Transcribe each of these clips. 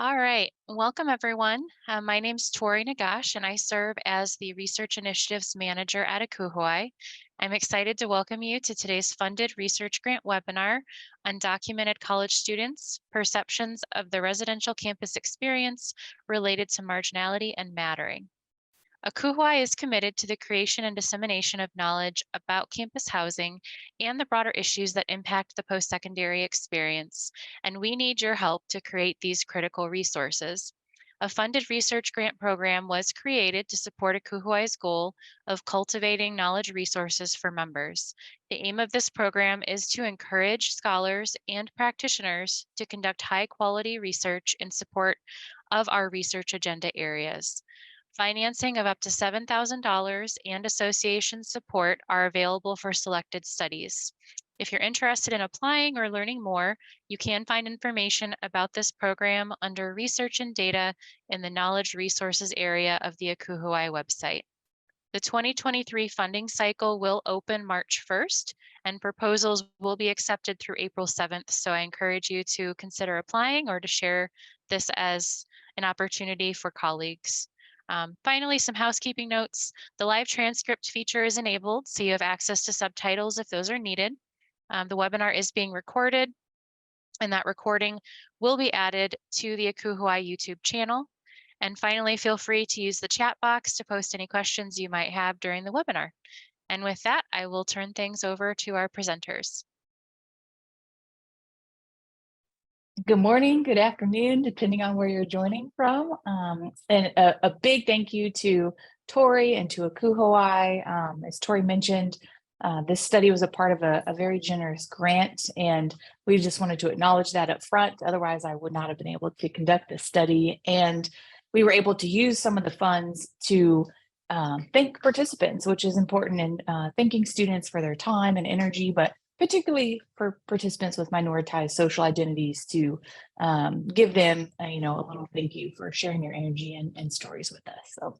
All right, welcome everyone. My name's Tori Nagash, and I serve as the Research Initiatives Manager at ACUHO-I. I'm excited to welcome you to today's funded research grant webinar, Undocumented College Students, Perceptions of the Residential Campus Experience Related to Marginality and Mattering. ACUHO-I is committed to the creation and dissemination of knowledge about campus housing and the broader issues that impact the post-secondary experience, and we need your help to create these critical resources. A funded research grant program was created to support ACUHO-I's goal of cultivating knowledge resources for members. The aim of this program is to encourage scholars and practitioners to conduct high-quality research in support of our research agenda areas. Financing of up to $7,000 and association support are available for selected studies. If you're interested in applying or learning more, you can find information about this program under Research and Data in the Knowledge Resources area of the ACUHO-I website. The 2023 funding cycle will open March 1st, and proposals will be accepted through April 7th. So I encourage you to consider applying or to share this as an opportunity for colleagues. Finally, some housekeeping notes. The live transcript feature is enabled, so you have access to subtitles if those are needed. The webinar is being recorded, and that recording will be added to the ACUHO-I YouTube channel. And finally, feel free to use the chat box to post any questions you might have during the webinar. And with that, I will turn things over to our presenters. Good morning, good afternoon, depending on where you're joining from. And a big thank you to Tori and to ACUHO-I. As Tori mentioned, this study was a part of a very generous grant, and we just wanted to acknowledge that up front. Otherwise, I would not have been able to conduct this study. And we were able to use some of the funds to thank participants, which is important in thanking students for their time and energy, but particularly for participants with minoritized social identities, to give them a little thank you for sharing their energy and stories with us. So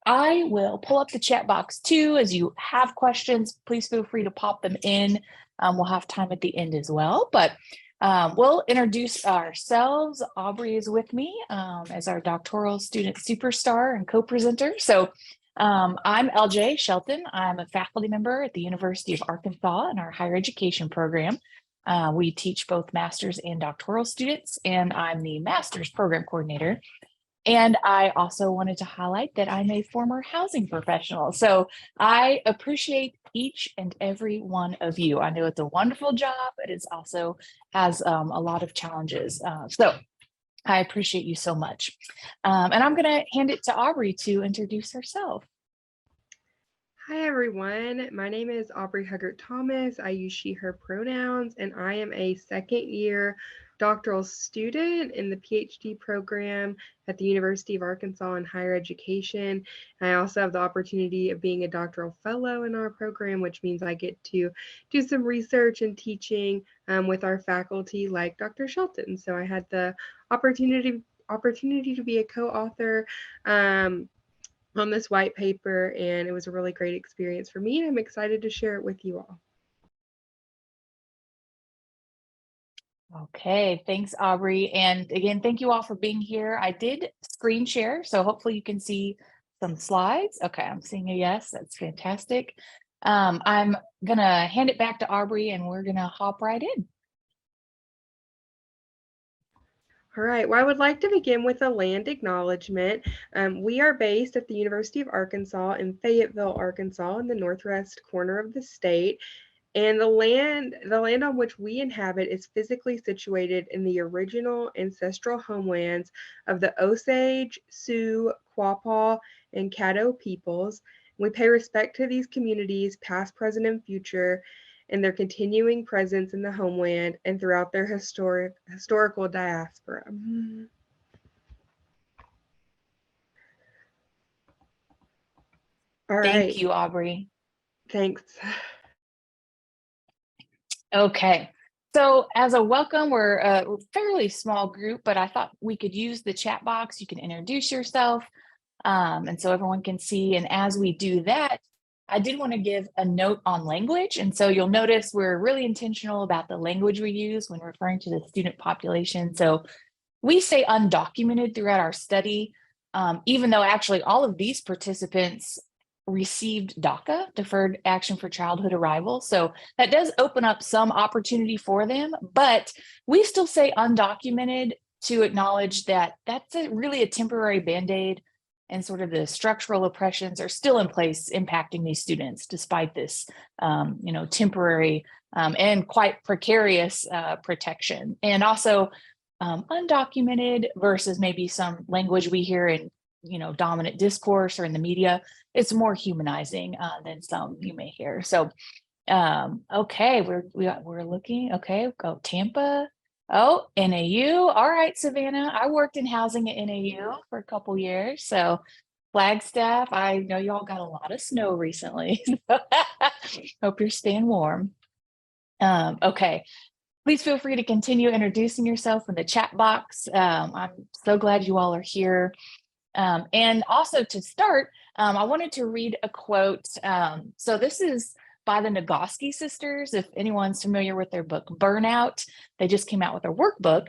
I will pull up the chat box too. As you have questions, please feel free to pop them in. We'll have time at the end as well, but we'll introduce ourselves. Aubrey is with me as our doctoral student superstar and co-presenter. So I'm LJ Shelton. I'm a faculty member at the University of Arkansas in our higher education program. We teach both master's and doctoral students, and I'm the master's program coordinator. And I also wanted to highlight that I'm a former housing professional. So I appreciate each and every one of you. I know it's a wonderful job, but it also has a lot of challenges. So I appreciate you so much. And I'm going to hand it to Aubrey to introduce herself. Hi, everyone. My name is Aubrey Huggart Thomas. I use she, her pronouns, and I am a second year doctoral student in the PhD program at the University of Arkansas in higher education. I also have the opportunity of being a doctoral fellow in our program, which means I get to do some research and teaching with our faculty like Dr. Shelton. So I had the opportunity to be a co-author on this white paper, and it was a really great experience for me, and I'm excited to share it with you all. Okay, thanks, Aubrey. And again, thank you all for being here. I did screen share, so hopefully you can see some slides. Okay, I'm seeing a yes. That's fantastic. I'm going to hand it back to Aubrey, and we're going to hop right in. All right, well, I would like to begin with a land acknowledgement. We are based at the University of Arkansas in Fayetteville, Arkansas, in the northwest corner of the state. And the land on which we inhabit is physically situated in the original ancestral homelands of the Osage, Sioux, Quapaw, and Caddo peoples. We pay respect to these communities, past, present, and future, and their continuing presence in the homeland and throughout their historical diaspora. All right. Thank you, Aubrey. Thanks. Okay, so as a welcome, we're a fairly small group, but I thought we could use the chat box. You can introduce yourself, and so everyone can see. And as we do that, I did want to give a note on language. And so you'll notice we're really intentional about the language we use when referring to the student population. So We say undocumented throughout our study, even though actually all of these participants received DACA, Deferred Action for Childhood Arrival. So that does open up some opportunity for them, but we still say undocumented to acknowledge that that's really a temporary Band-Aid, and sort of the structural oppressions are still in place impacting these students despite this, temporary and quite precarious protection. And also undocumented versus maybe some language we hear in dominant discourse or in the media, it's more humanizing than some you may hear. So okay, we're looking. Okay, go Tampa. Oh, NAU. All right, Savannah. I worked in housing at NAU for a couple years. So Flagstaff, I know y'all got a lot of snow recently. Hope you're staying warm. Okay. Please feel free to continue introducing yourself in the chat box. I'm so glad you all are here. And also to start, I wanted to read a quote. So this is by the Nagoski sisters. If anyone's familiar with their book, Burnout, they just came out with a workbook.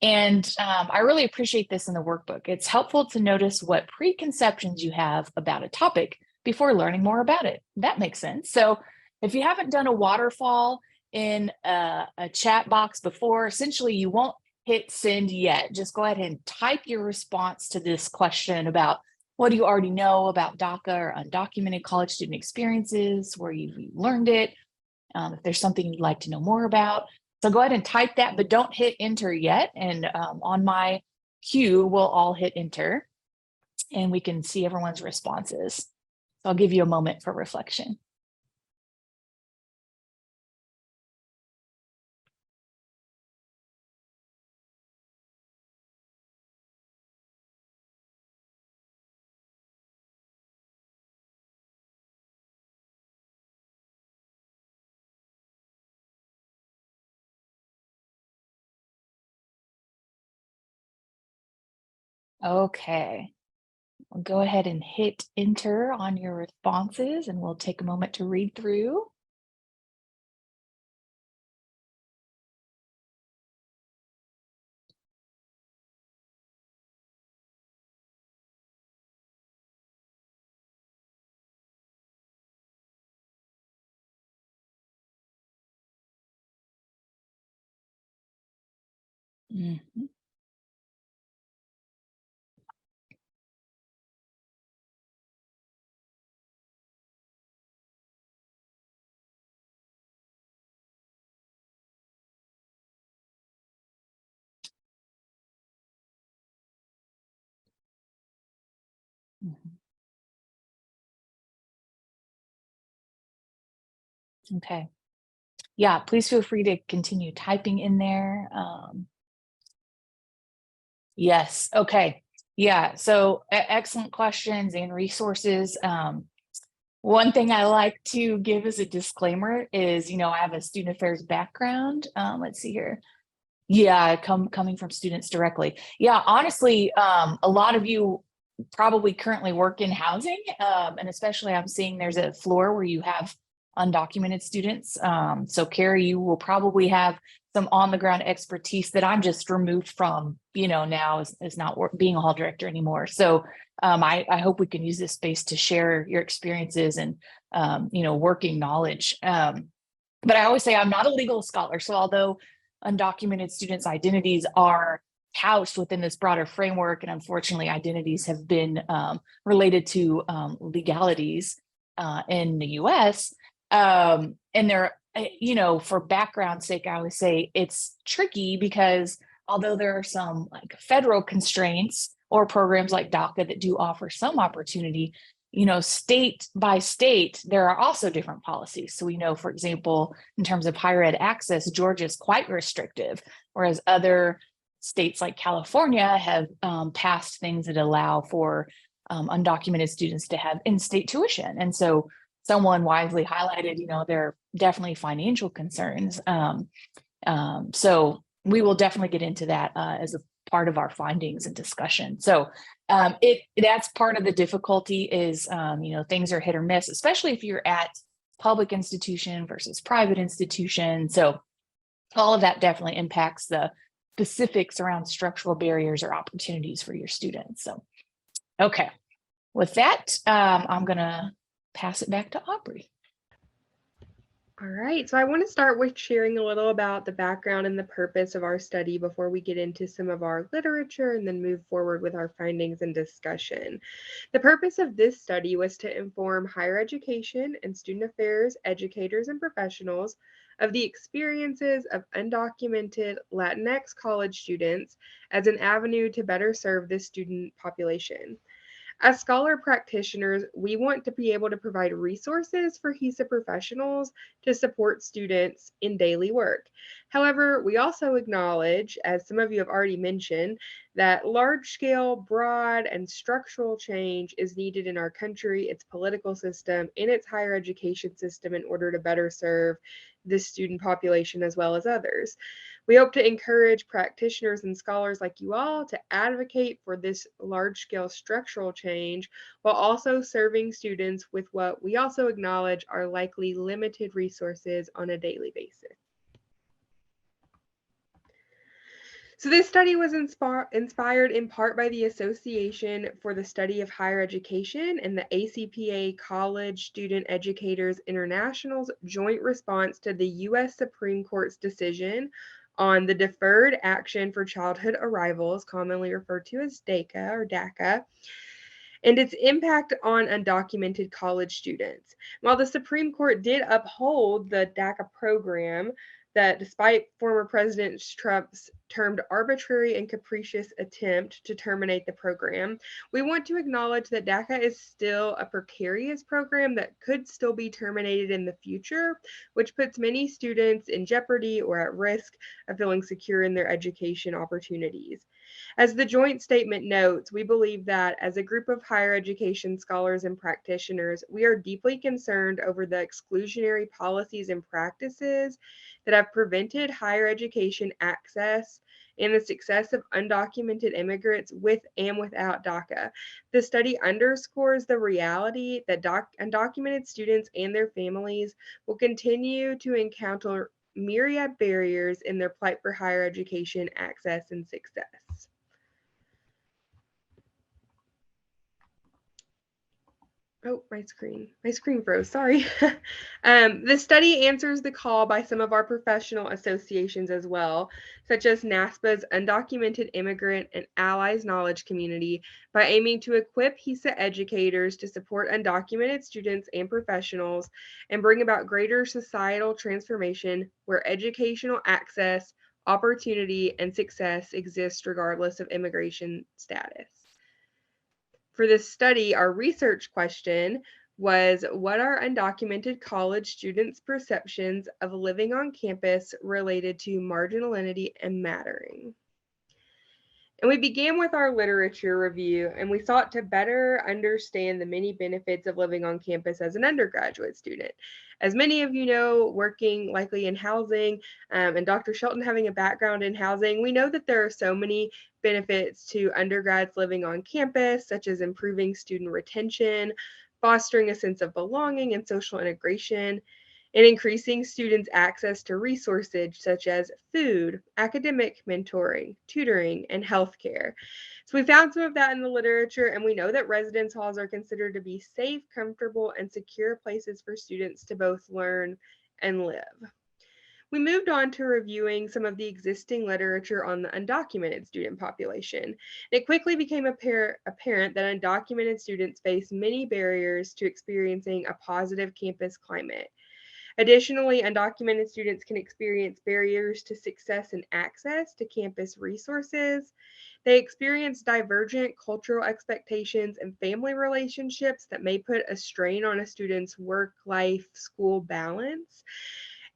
And I really appreciate this in the workbook. It's helpful to notice what preconceptions you have about a topic before learning more about it. That makes sense. So if you haven't done a waterfall in a chat box before, essentially you won't hit send yet. Just go ahead and type your response to this question about what do you already know about DACA or undocumented college student experiences, where you've learned it, if there's something you'd like to know more about. So go ahead and type that, but don't hit enter yet. And on my cue, we'll all hit enter and we can see everyone's responses. So I'll give you a moment for reflection. Okay, we'll go ahead and hit enter on your responses and we'll take a moment to read through. Mhm. Mhm. Okay. Yeah, please feel free to continue typing in there. Yes. Okay. Yeah. So excellent questions and resources. One thing I like to give as a disclaimer is, I have a student affairs background. Let's see here. Yeah, coming from students directly. Yeah, honestly, a lot of you probably currently work in housing, and especially I'm seeing there's a floor where you have undocumented students. So Carrie, you will probably have some on the ground expertise that I'm just removed from, now is not being a hall director anymore. So I hope we can use this space to share your experiences and, working knowledge. But I always say I'm not a legal scholar. So although undocumented students' identities are housed within this broader framework, and unfortunately identities have been related to legalities in the US, and they're, for background sake, I always say it's tricky because although there are some like federal constraints or programs like DACA that do offer some opportunity, state by state, there are also different policies. So we know, for example, in terms of higher ed access, Georgia is quite restrictive, whereas other states like California have passed things that allow for undocumented students to have in-state tuition. And so someone wisely highlighted, there are definitely financial concerns. So we will definitely get into that as a part of our findings and discussion. So that's part of the difficulty is, things are hit or miss, especially if you're at public institution versus private institution. So all of that definitely impacts the specifics around structural barriers or opportunities for your students. So, okay, with that, I'm gonna pass it back to Aubrey. All right, so I want to start with sharing a little about the background and the purpose of our study before we get into some of our literature and then move forward with our findings and discussion. The purpose of this study was to inform higher education and student affairs educators and professionals of the experiences of undocumented Latinx college students as an avenue to better serve this student population. As scholar practitioners, we want to be able to provide resources for HESA professionals to support students in daily work. However, we also acknowledge, as some of you have already mentioned, that large-scale, broad, and structural change is needed in our country, its political system, and its higher education system in order to better serve this student population as well as others. We hope to encourage practitioners and scholars like you all to advocate for this large-scale structural change while also serving students with what we also acknowledge are likely limited resources on a daily basis. So this study was inspired in part by the Association for the Study of Higher Education and the ACPA College Student Educators International's joint response to the U.S. Supreme Court's decision on the Deferred Action for Childhood Arrivals, commonly referred to as DACA or DACA, and its impact on undocumented college students. While the Supreme Court did uphold the DACA program, that despite former President Trump's termed arbitrary and capricious attempt to terminate the program, we want to acknowledge that DACA is still a precarious program that could still be terminated in the future, which puts many students in jeopardy or at risk of feeling secure in their education opportunities. As the joint statement notes, we believe that as a group of higher education scholars and practitioners, we are deeply concerned over the exclusionary policies and practices that have prevented higher education access and the success of undocumented immigrants with and without DACA. The study underscores the reality that undocumented students and their families will continue to encounter myriad barriers in their plight for higher education access and success. Oh, my screen froze, sorry. The study answers the call by some of our professional associations as well, such as NASPA's Undocumented Immigrant and Allies Knowledge Community, by aiming to equip HESA educators to support undocumented students and professionals and bring about greater societal transformation where educational access, opportunity, and success exist regardless of immigration status. For this study, our research question was, what are undocumented college students' perceptions of living on campus related to marginality and mattering? And we began with our literature review, and we sought to better understand the many benefits of living on campus as an undergraduate student. As many of you know, working likely in housing, and Dr. Shelton having a background in housing, we know that there are so many benefits to undergrads living on campus, such as improving student retention, fostering a sense of belonging and social integration, and increasing students' access to resources such as food, academic mentoring, tutoring, and healthcare. So we found some of that in the literature, and we know that residence halls are considered to be safe, comfortable, and secure places for students to both learn and live. We moved on to reviewing some of the existing literature on the undocumented student population. It quickly became apparent that undocumented students face many barriers to experiencing a positive campus climate. Additionally, undocumented students can experience barriers to success and access to campus resources. They experience divergent cultural expectations and family relationships that may put a strain on a student's work-life school balance.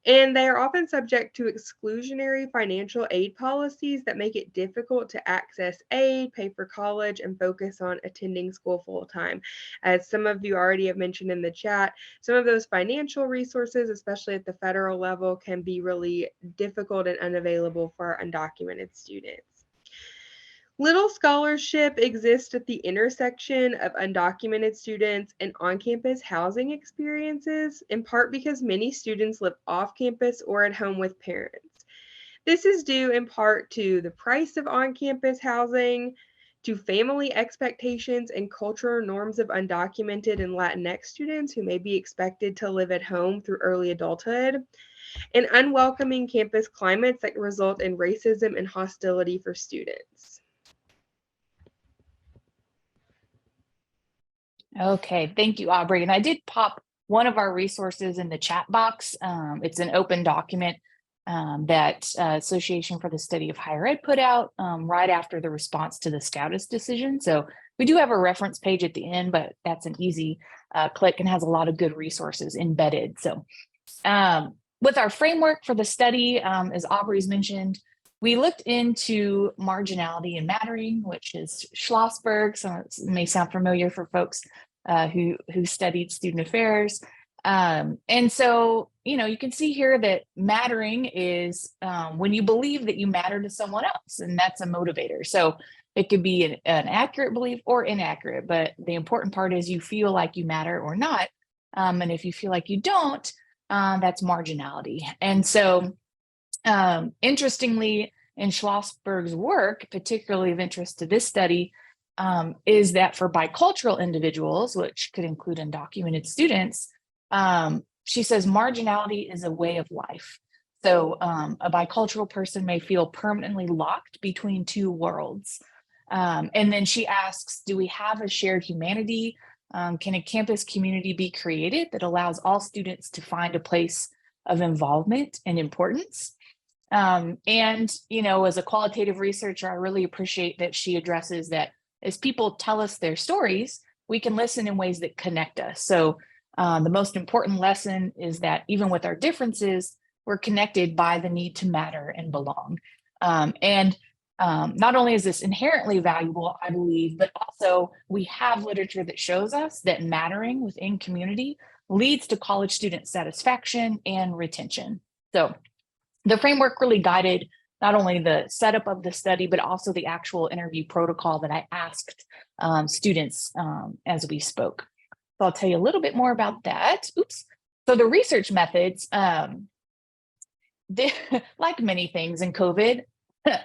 And they are often subject to exclusionary financial aid policies that make it difficult to access aid, pay for college, and focus on attending school full-time. As some of you already have mentioned in the chat, some of those financial resources, especially at the federal level, can be really difficult and unavailable for our undocumented students. Little scholarship exists at the intersection of undocumented students and on-campus housing experiences, in part because many students live off campus or at home with parents. This is due in part to the price of on-campus housing, to family expectations and cultural norms of undocumented and Latinx students who may be expected to live at home through early adulthood, and unwelcoming campus climates that result in racism and hostility for students. Okay, thank you, Aubrey. And I did pop one of our resources in the chat box. It's an open document that Association for the Study of Higher Ed put out right after the response to the SCOTUS decision. So we do have a reference page at the end, but that's an easy click and has a lot of good resources embedded. So with our framework for the study, as Aubrey's mentioned, we looked into marginality and mattering, which is Schlossberg. So it may sound familiar for folks who studied student affairs. And so, you can see here that mattering is when you believe that you matter to someone else, and that's a motivator. So it could be an accurate belief or inaccurate, but the important part is you feel like you matter or not. And if you feel like you don't, that's marginality. And so interestingly, in Schlossberg's work, particularly of interest to this study, is that for bicultural individuals, which could include undocumented students, she says marginality is a way of life. So a bicultural person may feel permanently locked between two worlds. And then she asks, do we have a shared humanity? Can a campus community be created that allows all students to find a place of involvement and importance? And, as a qualitative researcher, I really appreciate that she addresses that as people tell us their stories, we can listen in ways that connect us. So the most important lesson is that even with our differences, we're connected by the need to matter and belong. Not only is this inherently valuable, I believe, but also we have literature that shows us that mattering within community leads to college student satisfaction and retention. So the framework really guided not only the setup of the study, but also the actual interview protocol that I asked students as we spoke. So I'll tell you a little bit more about that. Oops. So the research methods, like many things in COVID,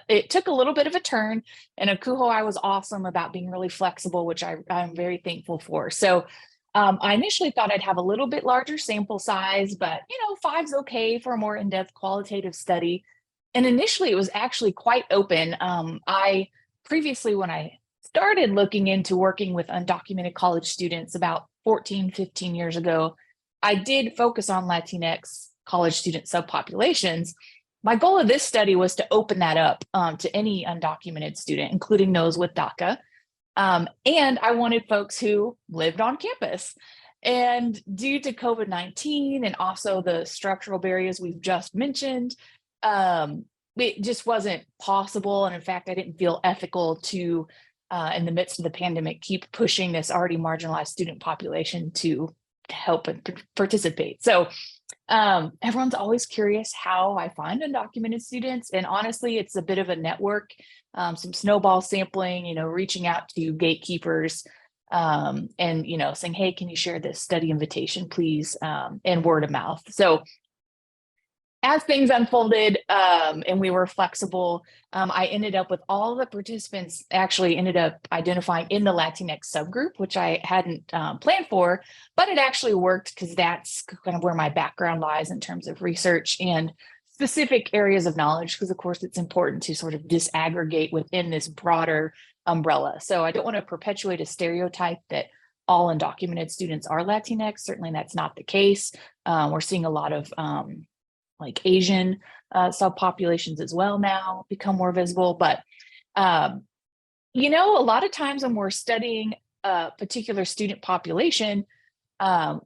it took a little bit of a turn, and ACUHO-I was awesome about being really flexible, which I'm very thankful for. So I initially thought I'd have a little bit larger sample size, but 5's okay for a more in-depth qualitative study. And initially it was actually quite open. I previously, when I started looking into working with undocumented college students about 14, 15 years ago, I did focus on Latinx college student subpopulations. My goal of this study was to open that up to any undocumented student, including those with DACA. And I wanted folks who lived on campus. And due to COVID-19 and also the structural barriers we've just mentioned, it just wasn't possible. And in fact, I didn't feel ethical to, in the midst of the pandemic, keep pushing this already marginalized student population to help and participate. So everyone's always curious how I find undocumented students. And honestly, it's a bit of a network, some snowball sampling, reaching out to gatekeepers and, saying, hey, can you share this study invitation, please? And word of mouth. So as things unfolded and we were flexible, I ended up with all the participants actually ended up identifying in the Latinx subgroup, which I hadn't planned for, but it actually worked because that's kind of where my background lies in terms of research and specific areas of knowledge, because of course it's important to sort of disaggregate within this broader umbrella. So I don't want to perpetuate a stereotype that all undocumented students are Latinx. Certainly that's not the case. We're seeing a lot of like Asian subpopulations as well now become more visible. But, a lot of times when we're studying a particular student population,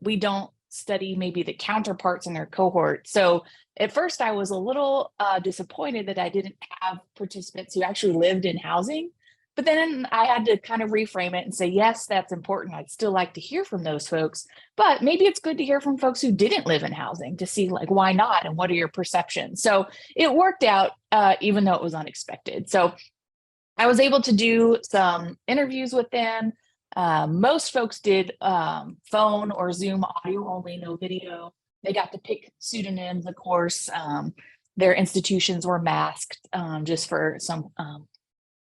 we don't study maybe the counterparts in their cohort. So at first I was a little disappointed that I didn't have participants who actually lived in housing. But then I had to kind of reframe it and say, yes, that's important. I'd still like to hear from those folks, but maybe it's good to hear from folks who didn't live in housing to see like, why not? And what are your perceptions? So it worked out even though it was unexpected. So I was able to do some interviews with them. Most folks did phone or Zoom audio only, no video. They got to pick pseudonyms, of course. their institutions were masked just for some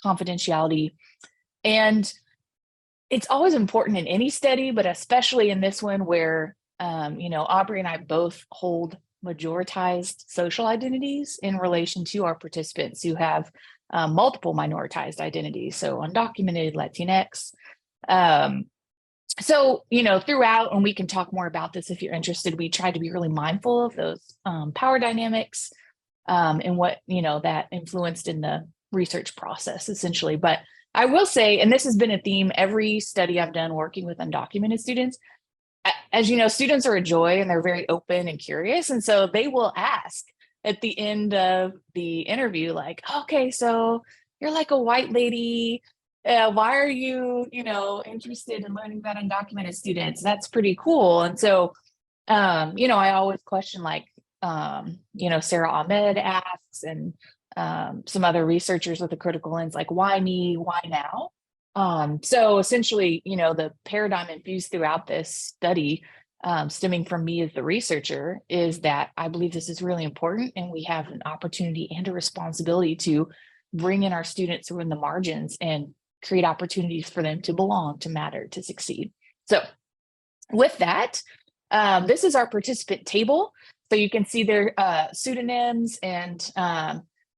confidentiality. And it's always important in any study, but especially in this one where, Aubrey and I both hold majoritized social identities in relation to our participants who have multiple minoritized identities, so undocumented, Latinx. Throughout, and we can talk more about this if you're interested, we try to be really mindful of those power dynamics and what, that influenced in the research process, essentially. But I will say, and this has been a theme every study I've done working with undocumented students, as you know, students are a joy and they're very open and curious. And so they will ask at the end of the interview, like, okay, so you're like a white lady. Why are you, interested in learning about undocumented students? That's pretty cool. And so, I always question, like, Sarah Ahmed asks, and some other researchers with a critical lens, like, why me, why now? So essentially, the paradigm infused throughout this study, stemming from me as the researcher, is that I believe this is really important, and we have an opportunity and a responsibility to bring in our students who are in the margins and create opportunities for them to belong, to matter, to succeed. So with that, this is our participant table. So you can see their pseudonyms, and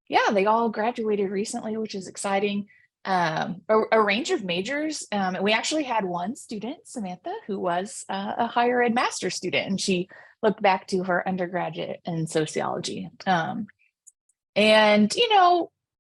they all graduated recently, which is exciting. A range of majors. And we actually had one student, Samantha, who was a higher ed master's student, and she looked back to her undergraduate in sociology.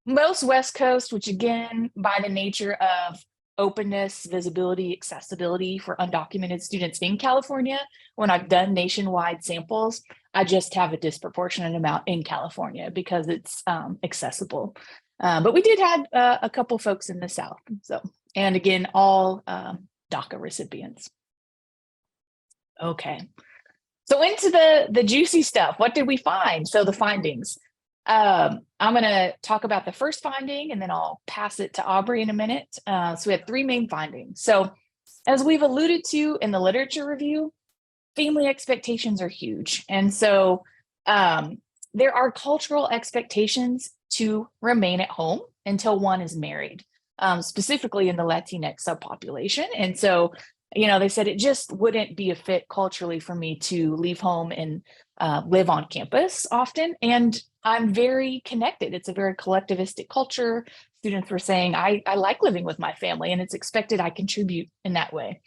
Most West Coast, which again, by the nature of openness, visibility, accessibility for undocumented students in California, when I've done nationwide samples, I just have a disproportionate amount in California because it's accessible. But we did have a couple folks in the South. So, and again, all DACA recipients. Okay, so into the juicy stuff. What did we find? So the findings. I'm going to talk about the first finding, and then I'll pass it to Aubrey in a minute. So we had three main findings. So as we've alluded to in the literature review, family expectations are huge. And so there are cultural expectations to remain at home until one is married, specifically in the Latinx subpopulation. And so, they said it just wouldn't be a fit culturally for me to leave home and live on campus often. And I'm very connected. It's a very collectivistic culture. Students were saying, I like living with my family, and it's expected I contribute in that way.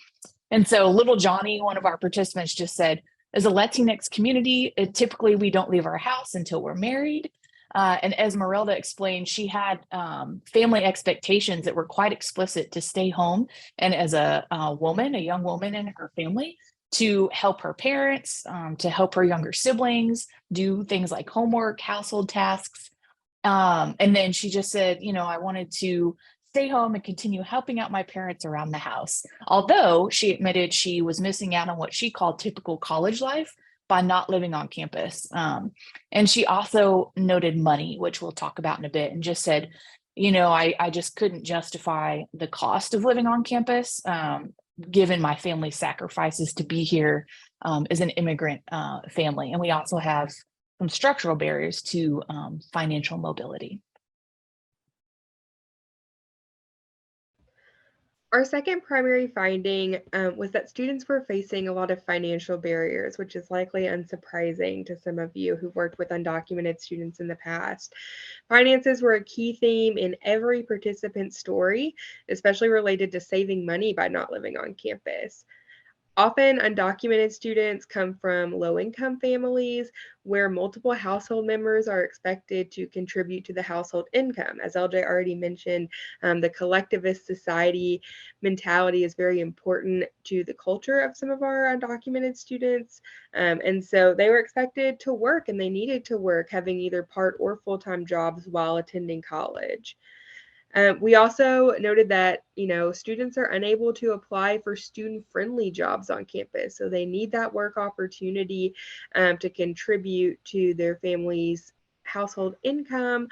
And so little Johnny, one of our participants, just said, as a Latinx community, typically we don't leave our house until we're married. And as Esmeralda explained, she had family expectations that were quite explicit to stay home, and as a young woman in her family, to help her parents, to help her younger siblings, do things like homework, household tasks. And then she just said, I wanted to stay home and continue helping out my parents around the house. Although she admitted she was missing out on what she called typical college life by not living on campus. And she also noted money, which we'll talk about in a bit, and just said, I just couldn't justify the cost of living on campus, given my family's sacrifices to be here as an immigrant family. And we also have some structural barriers to financial mobility. Our second primary finding was that students were facing a lot of financial barriers, which is likely unsurprising to some of you who've worked with undocumented students in the past. Finances were a key theme in every participant's story, especially related to saving money by not living on campus. Often, undocumented students come from low-income families where multiple household members are expected to contribute to the household income. As LJ already mentioned, the collectivist society mentality is very important to the culture of some of our undocumented students. And so they were expected to work, and they needed to work, having either part or full-time jobs while attending college. We also noted that, students are unable to apply for student-friendly jobs on campus. So they need that work opportunity to contribute to their family's household income.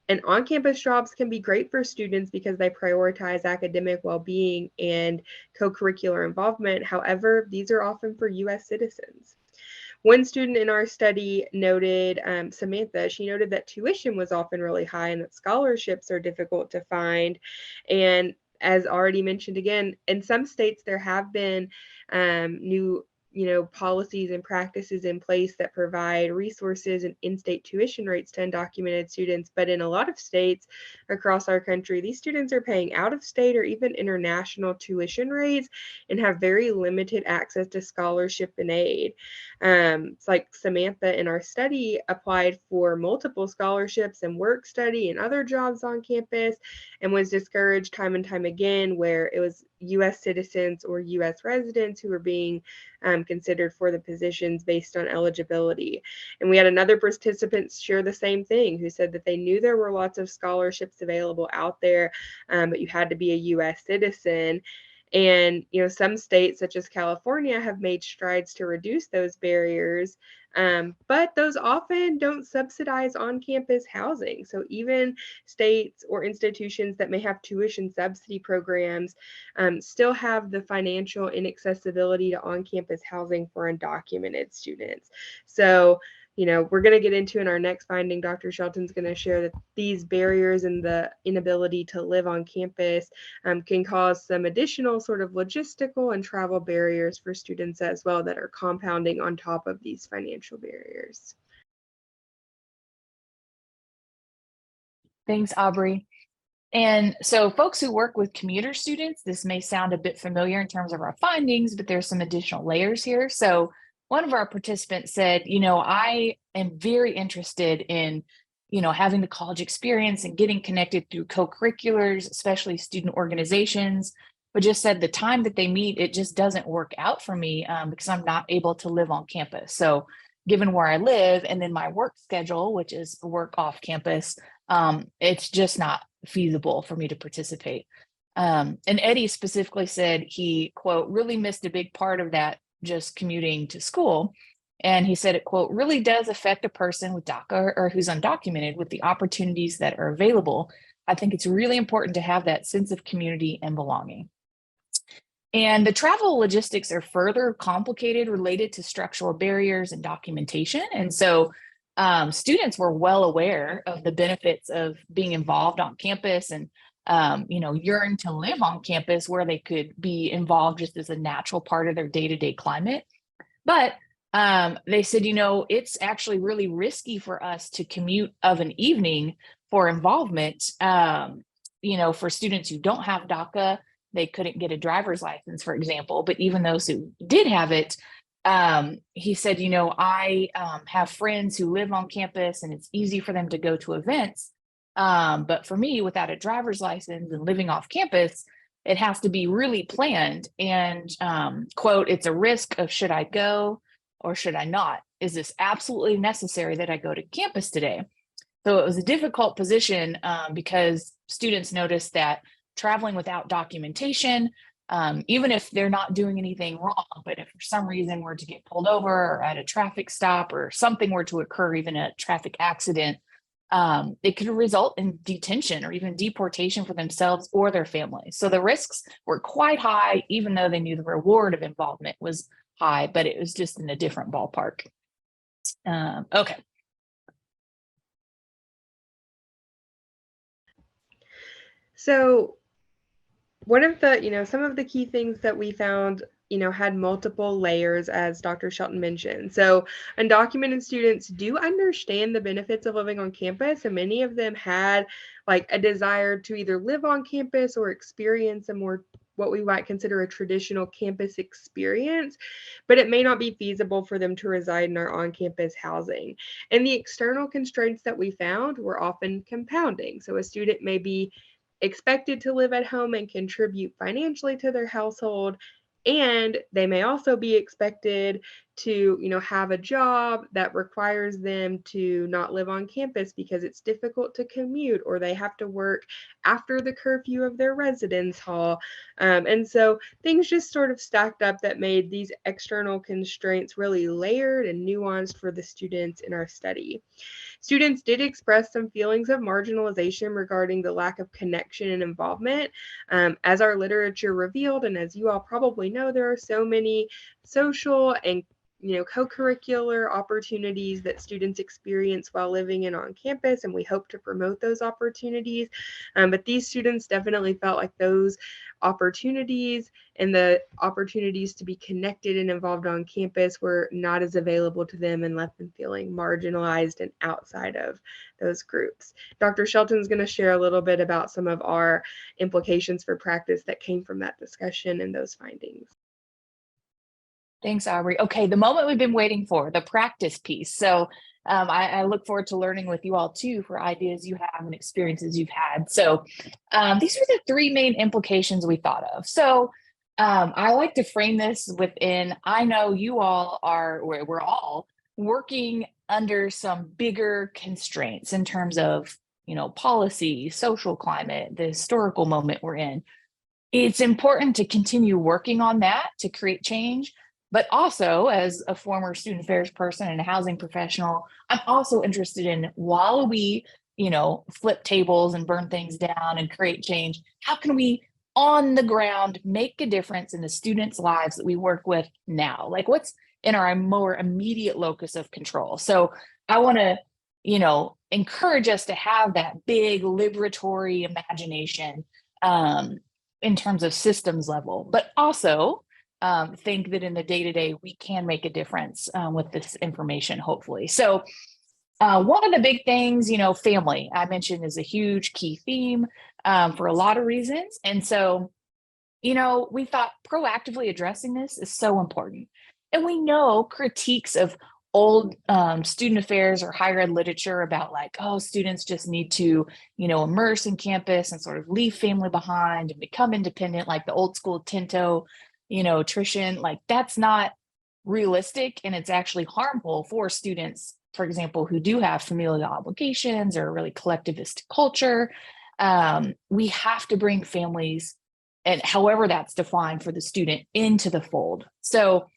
And on-campus jobs can be great for students because they prioritize academic well-being and co-curricular involvement. However, these are often for U.S. citizens. One student in our study noted, Samantha, she noted that tuition was often really high and that scholarships are difficult to find. And as already mentioned again, in some states there have been new policies and practices in place that provide resources and in-state tuition rates to undocumented students. But in a lot of states across our country, these students are paying out-of-state or even international tuition rates and have very limited access to scholarship and aid. It's like Samantha in our study applied for multiple scholarships and work study and other jobs on campus and was discouraged time and time again, where it was U.S. citizens or U.S. residents who were being considered for the positions based on eligibility. And we had another participant share the same thing, who said that they knew there were lots of scholarships available out there, but you had to be a U.S. citizen. And some states such as California have made strides to reduce those barriers, but those often don't subsidize on-campus housing. So even states or institutions that may have tuition subsidy programs still have the financial inaccessibility to on-campus housing for undocumented students. So we're going to get into in our next finding, Dr. Shelton's going to share that these barriers and the inability to live on campus can cause some additional sort of logistical and travel barriers for students as well that are compounding on top of these financial barriers. Thanks, Aubrey. And so folks who work with commuter students, this may sound a bit familiar in terms of our findings, but there's some additional layers here. So one of our participants said, I am very interested in, having the college experience and getting connected through co-curriculars, especially student organizations, but just said the time that they meet, it just doesn't work out for me because I'm not able to live on campus. So given where I live and then my work schedule, which is work off campus, it's just not feasible for me to participate. And Eddie specifically said he, quote, really missed a big part of that just commuting to school. And he said it, quote, really does affect a person with DACA or who's undocumented with the opportunities that are available. I think it's really important to have that sense of community and belonging. And the travel logistics are further complicated related to structural barriers and documentation. And so students were well aware of the benefits of being involved on campus and, yearn to live on campus where they could be involved just as a natural part of their day-to-day climate. But they said, it's actually really risky for us to commute of an evening for involvement. For students who don't have DACA, they couldn't get a driver's license, for example, but even those who did have it, he said, I have friends who live on campus and it's easy for them to go to events. But for me, without a driver's license and living off campus, it has to be really planned. And quote, it's a risk of should I go or should I not? Is this absolutely necessary that I go to campus today? So it was a difficult position because students noticed that traveling without documentation, even if they're not doing anything wrong, but if for some reason were to get pulled over or at a traffic stop or something were to occur, even a traffic accident, it could result in detention or even deportation for themselves or their families. So the risks were quite high, even though they knew the reward of involvement was high, but it was just in a different ballpark. Okay. So one of the, some of the key things that we found, had multiple layers, as Dr. Shelton mentioned. So undocumented students do understand the benefits of living on campus, and many of them had like a desire to either live on campus or experience a more what we might consider a traditional campus experience, but it may not be feasible for them to reside in our on-campus housing. And the external constraints that we found were often compounding. So a student may be expected to live at home and contribute financially to their household, and they may also be expected to have a job that requires them to not live on campus because it's difficult to commute, or they have to work after the curfew of their residence hall. And so things just sort of stacked up that made these external constraints really layered and nuanced for the students in our study. Students did express some feelings of marginalization regarding the lack of connection and involvement. As our literature revealed, and as you all probably know, there are so many social and co-curricular opportunities that students experience while living in on campus, and we hope to promote those opportunities. But these students definitely felt like those opportunities and the opportunities to be connected and involved on campus were not as available to them and left them feeling marginalized and outside of those groups. Dr. Shelton's going to share a little bit about some of our implications for practice that came from that discussion and those findings. Thanks, Aubrey. Okay, the moment we've been waiting for, the practice piece. So I look forward to learning with you all too for ideas you have and experiences you've had. So these are the three main implications we thought of. So I like to frame this within, I know you all are, we're all working under some bigger constraints in terms of, policy, social climate, the historical moment we're in. It's important to continue working on that to create change. But also, as a former student affairs person and a housing professional, I'm also interested in, while we, flip tables and burn things down and create change, how can we on the ground make a difference in the students' lives that we work with now? Like, what's in our more immediate locus of control? So I want to, encourage us to have that big liberatory imagination in terms of systems level, but also think that in the day-to-day we can make a difference with this information, hopefully. So one of the big things, family, I mentioned, is a huge key theme for a lot of reasons. And so, we thought proactively addressing this is so important. And we know critiques of old student affairs or higher ed literature about students just need to, immerse in campus and sort of leave family behind and become independent, like the old school Tinto attrition, that's not realistic, and it's actually harmful for students, for example, who do have familial obligations or a really collectivist culture. We have to bring families, and however that's defined for the student, into the fold. So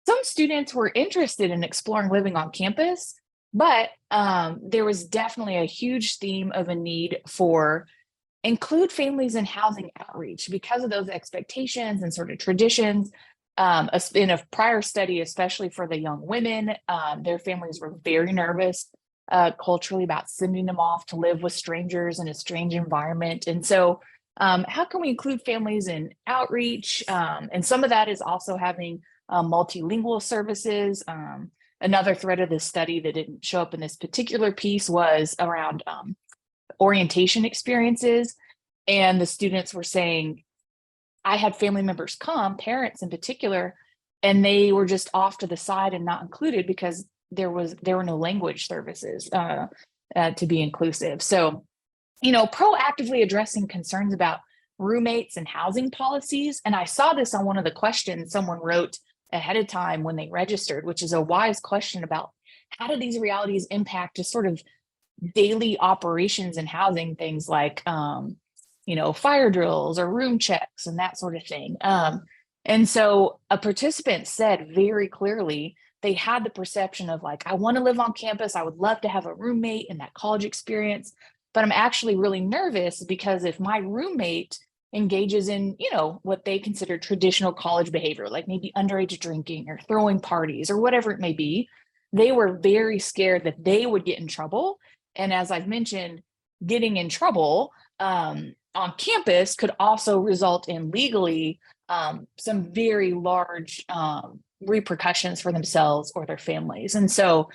some students were interested in exploring living on campus, but there was definitely a huge theme of a need for include families in housing outreach because of those expectations and sort of traditions. In a prior study, especially for the young women, their families were very nervous culturally about sending them off to live with strangers in a strange environment. And so how can we include families in outreach? And some of that is also having multilingual services. Another thread of this study that didn't show up in this particular piece was around orientation experiences. And the students were saying, I had family members come, parents in particular, and they were just off to the side and not included because there were no language services to be inclusive. So, proactively addressing concerns about roommates and housing policies. And I saw this on one of the questions someone wrote ahead of time when they registered, which is a wise question about how do these realities impact just sort of daily operations in housing, things like, fire drills or room checks and that sort of thing. And so a participant said very clearly they had the perception of I want to live on campus. I would love to have a roommate in that college experience, but I'm actually really nervous because if my roommate engages in, what they consider traditional college behavior, like maybe underage drinking or throwing parties or whatever it may be, they were very scared that they would get in trouble. And as I've mentioned, getting in trouble on campus could also result in legally some very large repercussions for themselves or their families. And so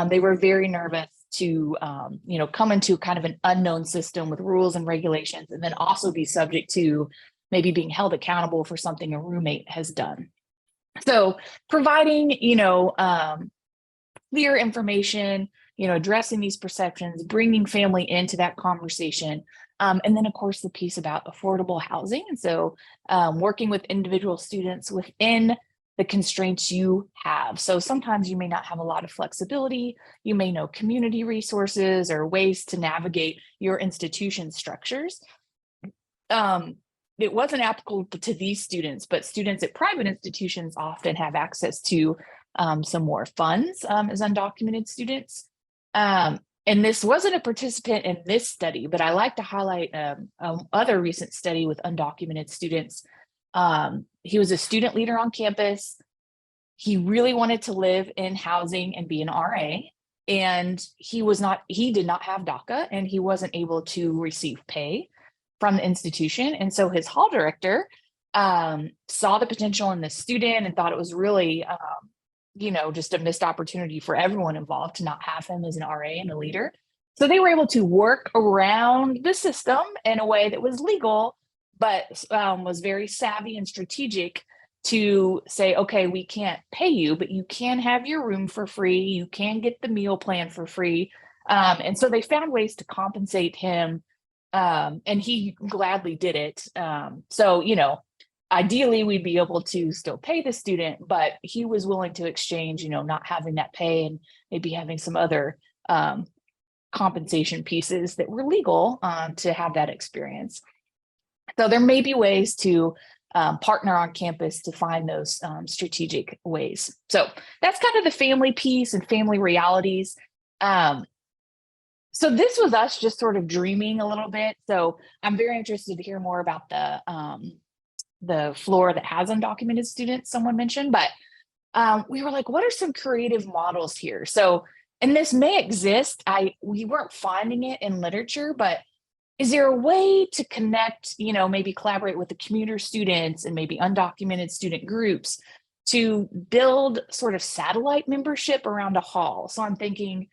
they were very nervous to, come into kind of an unknown system with rules and regulations, and then also be subject to maybe being held accountable for something a roommate has done. So providing, clear information, addressing these perceptions, bringing family into that conversation. And then, of course, the piece about affordable housing. And so working with individual students within the constraints you have. So sometimes you may not have a lot of flexibility. You may know community resources or ways to navigate your institution structures. It wasn't applicable to these students, but students at private institutions often have access to some more funds as undocumented students. And this wasn't a participant in this study, but I like to highlight other recent study with undocumented students. He was a student leader on campus. he really wanted to live in housing and be an RA. And he did not have DACA, and he wasn't able to receive pay from the institution. And so his hall director saw the potential in the student and thought it was really, just a missed opportunity for everyone involved to not have him as an RA and a leader. So they were able to work around the system in a way that was legal, but was very savvy and strategic to say, okay, we can't pay you, but you can have your room for free. You can get the meal plan for free. And so they found ways to compensate him, and he gladly did it. Ideally, we'd be able to still pay the student, but he was willing to exchange, not having that pay and maybe having some other compensation pieces that were legal to have that experience. So there may be ways to partner on campus to find those strategic ways. So that's kind of the family piece and family realities. So this was us just sort of dreaming a little bit. So I'm very interested to hear more about the floor that has undocumented students, someone mentioned, but we were like, what are some creative models here? So, and this may exist, we weren't finding it in literature, but is there a way to connect, maybe collaborate with the commuter students and maybe undocumented student groups to build sort of satellite membership around a hall? So I'm thinking,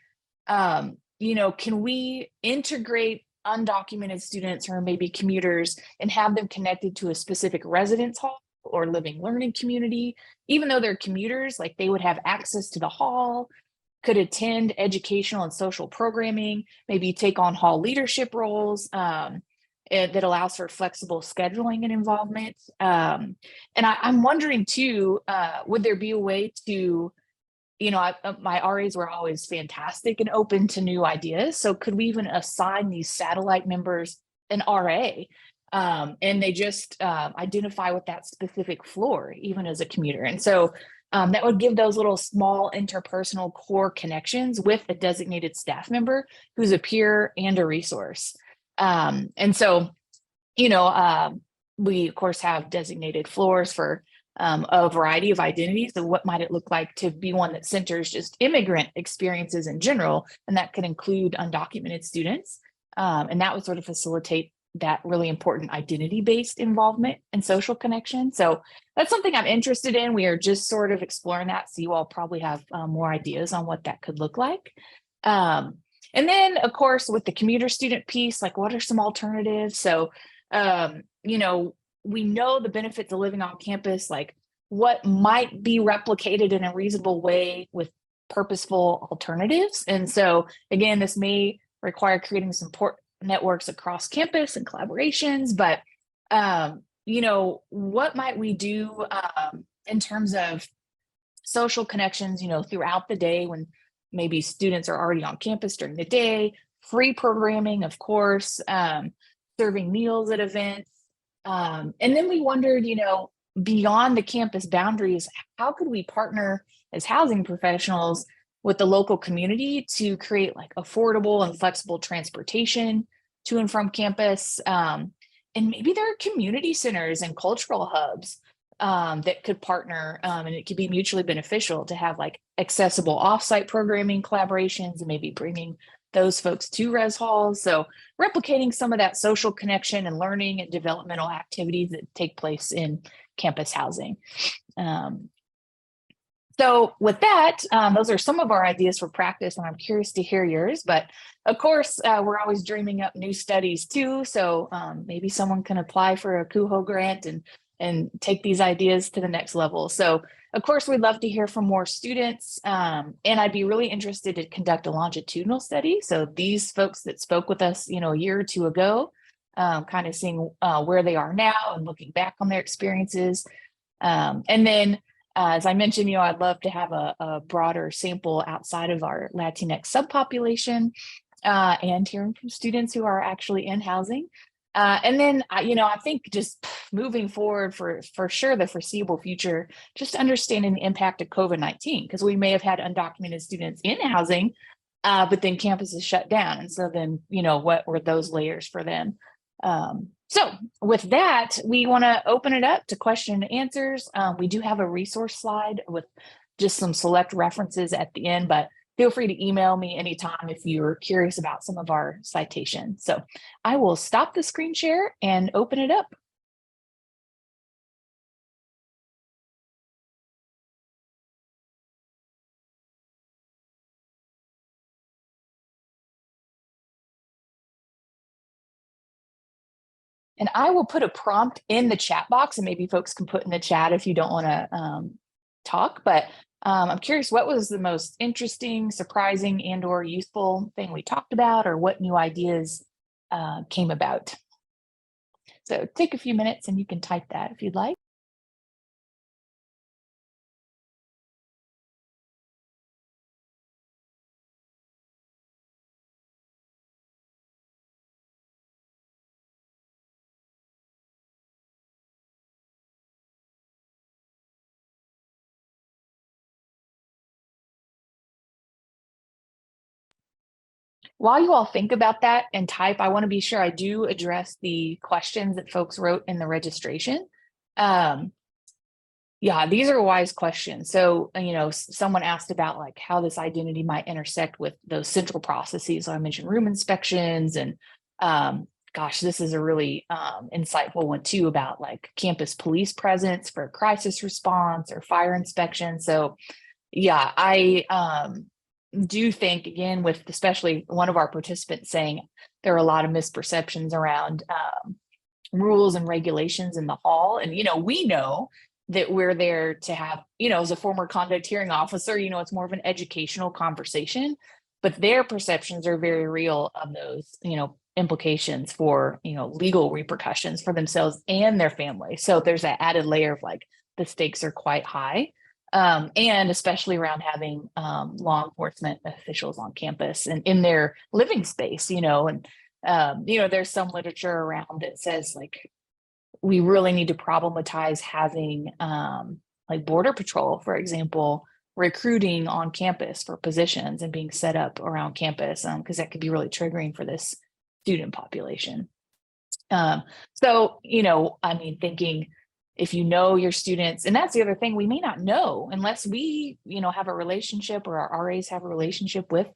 can we integrate undocumented students or maybe commuters and have them connected to a specific residence hall or living learning community, even though they're commuters, like they would have access to the hall, could attend educational and social programming, maybe take on hall leadership roles that allows for flexible scheduling and involvement. And I'm wondering too, would there be a way to, my RAs were always fantastic and open to new ideas. So could we even assign these satellite members an RA and they just identify with that specific floor, even as a commuter? And so that would give those little small interpersonal core connections with a designated staff member who's a peer and a resource. And so, we of course have designated floors for a variety of identities. So what might it look like to be one that centers just immigrant experiences in general? And that could include undocumented students. And that would sort of facilitate that really important identity-based involvement and social connection. So that's something I'm interested in. We are just sort of exploring that. So you all probably have more ideas on what that could look like. And then of course, with the commuter student piece, like what are some alternatives? So, we know the benefits of living on campus, like what might be replicated in a reasonable way with purposeful alternatives. And so again, this may require creating support networks across campus and collaborations, but what might we do in terms of social connections, throughout the day when maybe students are already on campus during the day, free programming, of course, serving meals at events. And then we wondered, beyond the campus boundaries, how could we partner as housing professionals with the local community to create like affordable and flexible transportation to and from campus? And maybe there are community centers and cultural hubs that could partner, and it could be mutually beneficial to have like accessible offsite programming collaborations and maybe bringing those folks to res halls. So replicating some of that social connection and learning and developmental activities that take place in campus housing. So with that, those are some of our ideas for practice, and I'm curious to hear yours. But of course, we're always dreaming up new studies too. So maybe someone can apply for a ACUHO grant and take these ideas to the next level. So of course, we'd love to hear from more students, and I'd be really interested to conduct a longitudinal study. So these folks that spoke with us, a year or two ago, kind of seeing where they are now and looking back on their experiences. And then, as I mentioned, I'd love to have a broader sample outside of our Latinx subpopulation and hearing from students who are actually in housing. And then, I think just moving forward for sure, the foreseeable future, just understanding the impact of COVID-19, because we may have had undocumented students in housing, but then campus is shut down. And so then, what were those layers for them? So with that, we want to open it up to question and answers. We do have a resource slide with just some select references at the end, but feel free to email me anytime if you're curious about some of our citations. So I will stop the screen share and open it up. And I will put a prompt in the chat box, and maybe folks can put in the chat if you don't want to talk, but I'm curious, what was the most interesting, surprising, and/or useful thing we talked about, or what new ideas came about? So take a few minutes and you can type that if you'd like. While you all think about that and type, I want to be sure I do address the questions that folks wrote in the registration. Yeah, these are wise questions. So, someone asked about like how this identity might intersect with those central processes. So I mentioned room inspections and gosh, this is a really insightful one too about like campus police presence for crisis response or fire inspection. So yeah, I do think, again, with especially one of our participants saying there are a lot of misperceptions around rules and regulations in the hall. And, we know that we're there to have, as a former conduct hearing officer, it's more of an educational conversation, but their perceptions are very real of those, implications for, legal repercussions for themselves and their family. So there's that added layer of like the stakes are quite high. And especially around having law enforcement officials on campus and in their living space, and there's some literature around that says like we really need to problematize having like Border Patrol, for example, recruiting on campus for positions and being set up around campus, because that could be really triggering for this student population. So, thinking if your students, and that's the other thing, we may not know unless we, have a relationship or our RAs have a relationship with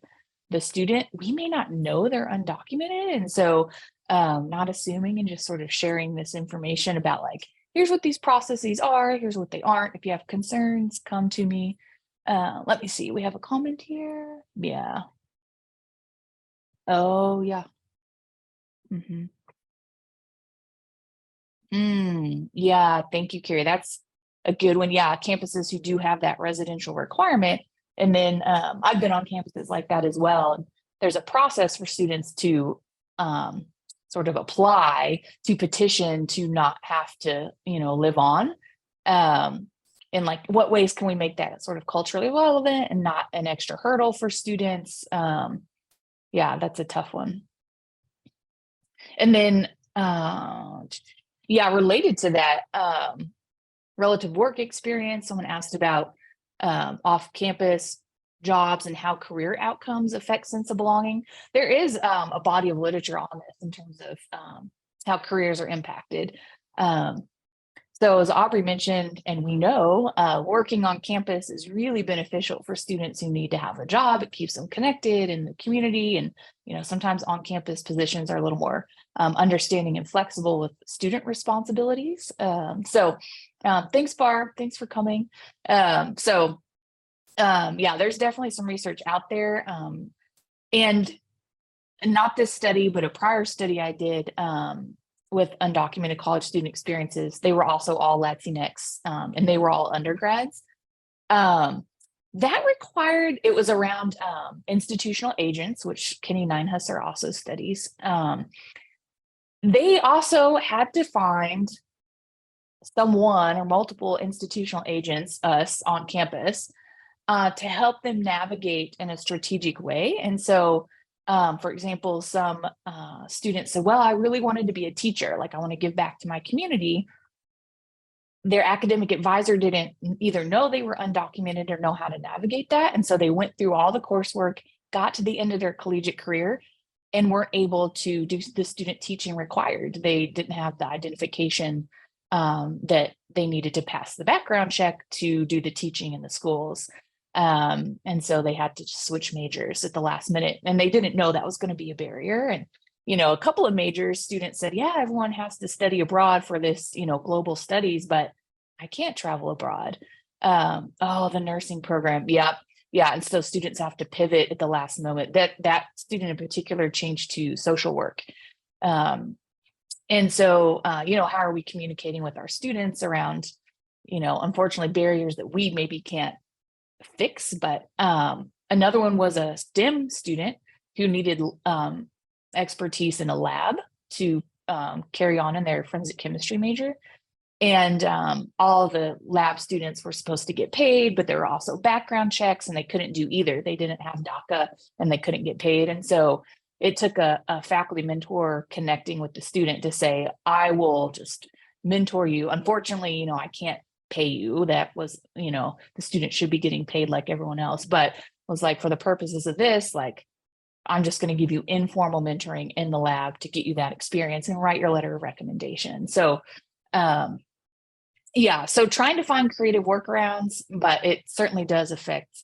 the student, we may not know they're undocumented. And so not assuming and just sort of sharing this information about like, here's what these processes are, here's what they aren't. If you have concerns, come to me. Let me see, we have a comment here. Yeah. Oh, yeah. Mm-hmm. Yeah, thank you, Carrie. That's a good one. Yeah, campuses who do have that residential requirement. And then I've been on campuses like that as well. And there's a process for students to sort of apply to petition to not have to, live on. And like, what ways can we make that sort of culturally relevant and not an extra hurdle for students? Yeah, that's a tough one. And then yeah, related to that, relative work experience, someone asked about off-campus jobs and how career outcomes affect sense of belonging. There is a body of literature on this in terms of how careers are impacted. So as Aubrey mentioned, and we know, working on campus is really beneficial for students who need to have a job. It keeps them connected in the community. And, sometimes on-campus positions are a little more understanding and flexible with student responsibilities. Thanks, Barb. Thanks for coming. Yeah, there's definitely some research out there. And not this study, but a prior study I did with undocumented college student experiences. They were also all Latinx, and they were all undergrads. That required, it was around institutional agents, which Kenny Ninehusser also studies. They also had to find someone or multiple institutional agents, us on campus, to help them navigate in a strategic way. And so, for example, some students said, well, I really wanted to be a teacher. Like I want to give back to my community. Their academic advisor didn't either know they were undocumented or know how to navigate that. And so they went through all the coursework, got to the end of their collegiate career, and weren't able to do the student teaching required. They didn't have the identification that they needed to pass the background check to do the teaching in the schools. And so they had to switch majors at the last minute, and they didn't know that was going to be a barrier. And, a couple of majors students said, yeah, everyone has to study abroad for this, global studies, but I can't travel abroad. The nursing program. Yep. Yeah. And so students have to pivot at the last moment. That student in particular changed to social work. And so, how are we communicating with our students around, unfortunately, barriers that we maybe can't fix? But another one was a STEM student who needed expertise in a lab to carry on in their forensic chemistry major. And all the lab students were supposed to get paid, but there were also background checks, and they couldn't do either. They didn't have DACA, and they couldn't get paid. And so it took a faculty mentor connecting with the student to say, I will just mentor you. Unfortunately, I can't pay you. That was, the student should be getting paid like everyone else, but was like, for the purposes of this, like, I'm just going to give you informal mentoring in the lab to get you that experience and write your letter of recommendation. So, so trying to find creative workarounds, but it certainly does affect,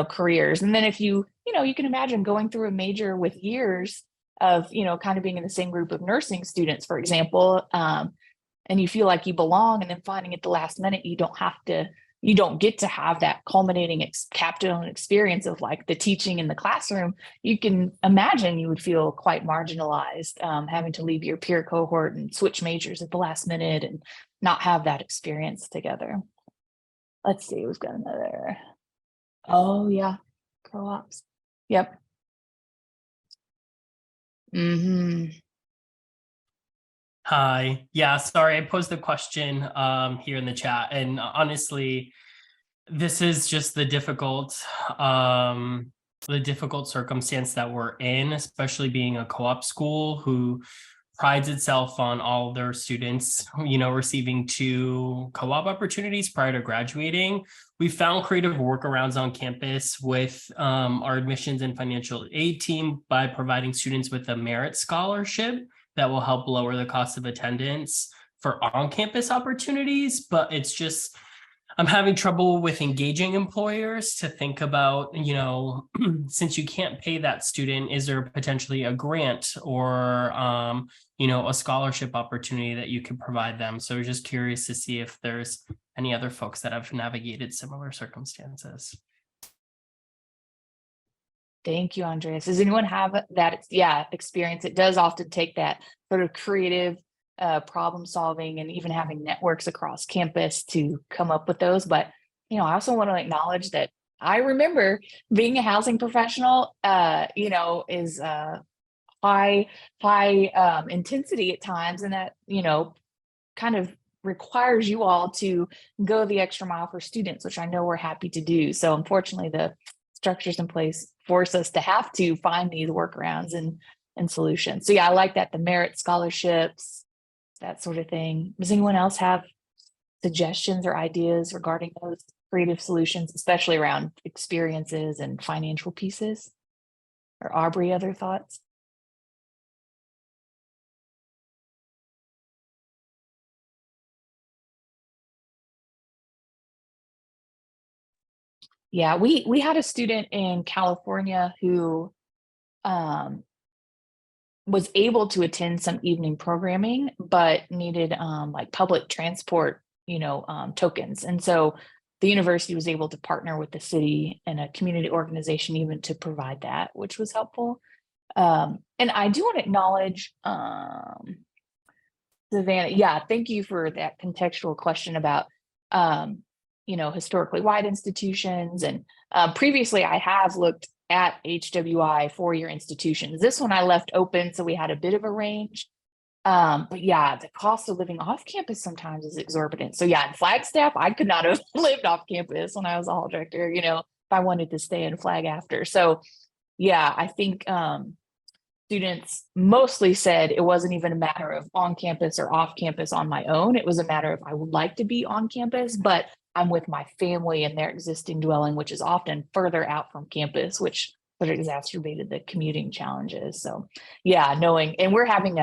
careers. And then if you can imagine going through a major with years of, kind of being in the same group of nursing students, for example, and you feel like you belong, and then finding at the last minute, you don't get to have that culminating capstone experience of like the teaching in the classroom. You can imagine you would feel quite marginalized, having to leave your peer cohort and switch majors at the last minute and not have that experience together. Let's see, we've got another. Oh yeah, co-ops. Yep. Hi. Yeah, sorry, I posed the question here in the chat, and honestly, this is just the difficult circumstance that we're in, especially being a co-op school who prides itself on all their students, receiving 2 co-op opportunities prior to graduating. We found creative workarounds on campus with our admissions and financial aid team by providing students with a merit scholarship that will help lower the cost of attendance for on-campus opportunities. But it's just, I'm having trouble with engaging employers to think about, since you can't pay that student, is there potentially a grant or, a scholarship opportunity that you could provide them? So just curious to see if there's any other folks that have navigated similar circumstances. Thank you, Andreas. Does anyone have that experience? It does often take that sort of creative problem solving and even having networks across campus to come up with those. But, I also want to acknowledge that I remember being a housing professional, is high intensity at times, and that, kind of requires you all to go the extra mile for students, which I know we're happy to do. So unfortunately, the structures in place force us to have to find these workarounds and solutions. So yeah, I like that, the merit scholarships, that sort of thing. Does anyone else have suggestions or ideas regarding those creative solutions, especially around experiences and financial pieces? Or Aubrey, other thoughts? Yeah, we had a student in California who was able to attend some evening programming, but needed like public transport, tokens. And so the university was able to partner with the city and a community organization even to provide that, which was helpful. And I do want to acknowledge Savannah. Yeah, thank you for that contextual question about historically wide institutions. And previously I have looked at HWI four-year institutions. This one I left open, so we had a bit of a range. But yeah, the cost of living off campus sometimes is exorbitant. So yeah, in Flagstaff, I could not have lived off campus when I was a hall director, if I wanted to stay in Flag after. So yeah, I think students mostly said it wasn't even a matter of on campus or off campus on my own. It was a matter of I would like to be on campus, but I'm with my family in their existing dwelling, which is often further out from campus, which but it exacerbated the commuting challenges. So yeah, knowing, and we're having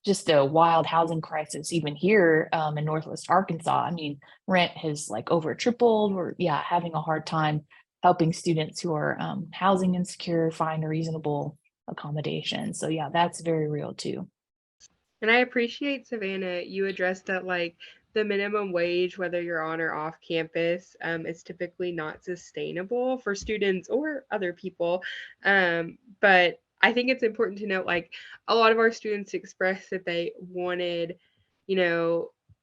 just a wild housing crisis even here in Northwest Arkansas. I mean, rent has like over tripled. We're having a hard time helping students who are housing insecure find a reasonable accommodation. So yeah, that's very real too. And I appreciate, Savannah, you addressed that like the minimum wage, whether you're on or off campus, is typically not sustainable for students or other people. But I think it's important to note, like, a lot of our students expressed that they wanted,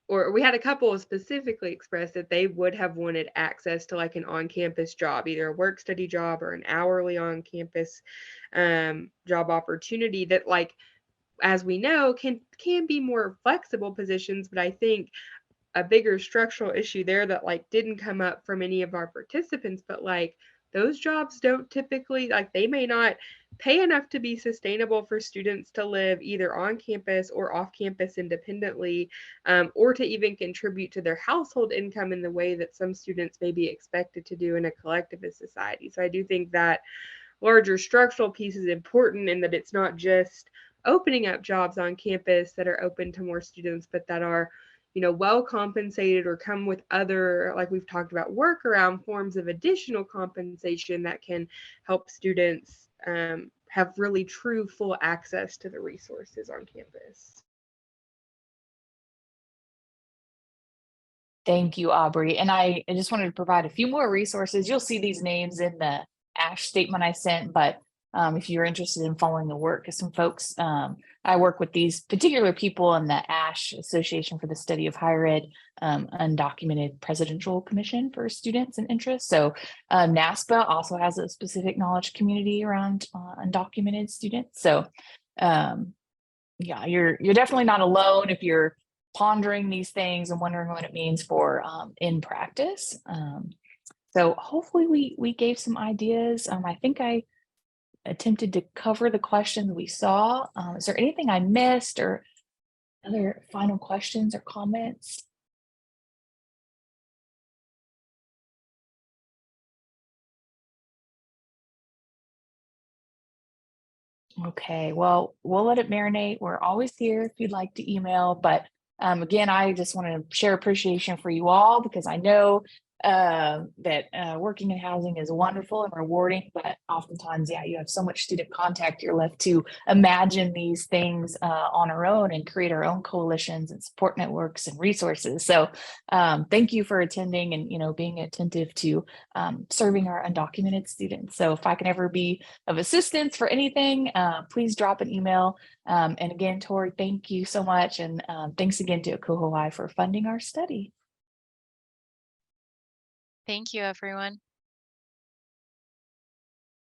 or we had a couple specifically express that they would have wanted access to like an on-campus job, either a work study job or an hourly on-campus job opportunity that, like, as we know, can be more flexible positions. But I think a bigger structural issue there that like didn't come up for many of our participants, but like those jobs don't typically, like, they may not pay enough to be sustainable for students to live either on campus or off campus independently, or to even contribute to their household income in the way that some students may be expected to do in a collectivist society. So I do think that larger structural piece is important, in that it's not just opening up jobs on campus that are open to more students, but that are, well compensated or come with other, like we've talked about, workaround forms of additional compensation that can help students have really true full access to the resources on campus. Thank you, Aubrey. And I just wanted to provide a few more resources. You'll see these names in the ASH statement I sent, but if you're interested in following the work of some folks, I work with these particular people in the ASH, Association for the Study of Higher Ed, Undocumented Presidential Commission for Students and Interests. So NASPA also has a specific knowledge community around undocumented students. So yeah, you're definitely not alone if you're pondering these things and wondering what it means for in practice. So hopefully we gave some ideas. I think I attempted to cover the questions we saw. Is there anything I missed or other final questions or comments? Okay, well, we'll let it marinate. We're always here if you'd like to email, but again, I just want to share appreciation for you all, because I know that working in housing is wonderful and rewarding, but oftentimes, you have so much student contact, you're left to imagine these things on our own and create our own coalitions and support networks and resources. So thank you for attending and, being attentive to serving our undocumented students. So if I can ever be of assistance for anything, please drop an email. And again, Tori, thank you so much. And thanks again to ACUHO-I for funding our study. Thank you, everyone.